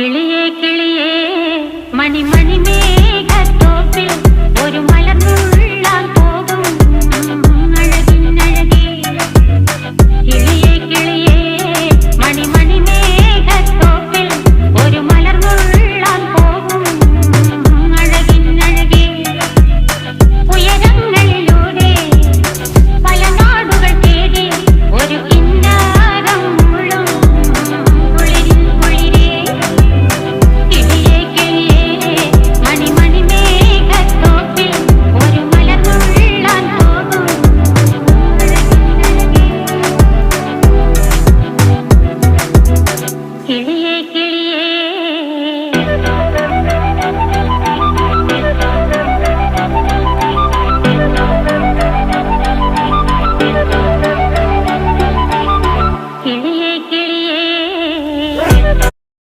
കിളിയേ കിളിയേ മണിമണി മേഘത്തോപ്പിൽ ഒരു മലർന്നുള്ളാൻ പോകും അഴകിനഴകേ. കിളിയേ കിളിയേ മണിമണി മേഘത്തോപ്പിൽ ഒരു മലർന്നുള്ളാൻ പോകും അഴകിനഴകേ. ഉയരങ്ങളിലൂടെ പല നാടുകൾ തേടി ഒരു കിന്നാരം മുള്ളും കുളിരിൻ കുളിരേ. കിളിയേ കിളിയേ മണിമണി മേഘത്തോപ്പിൽ ഒരു മലർന്നുള്ളാൻ പോകും അഴകിനഴകേ. കിളിയേ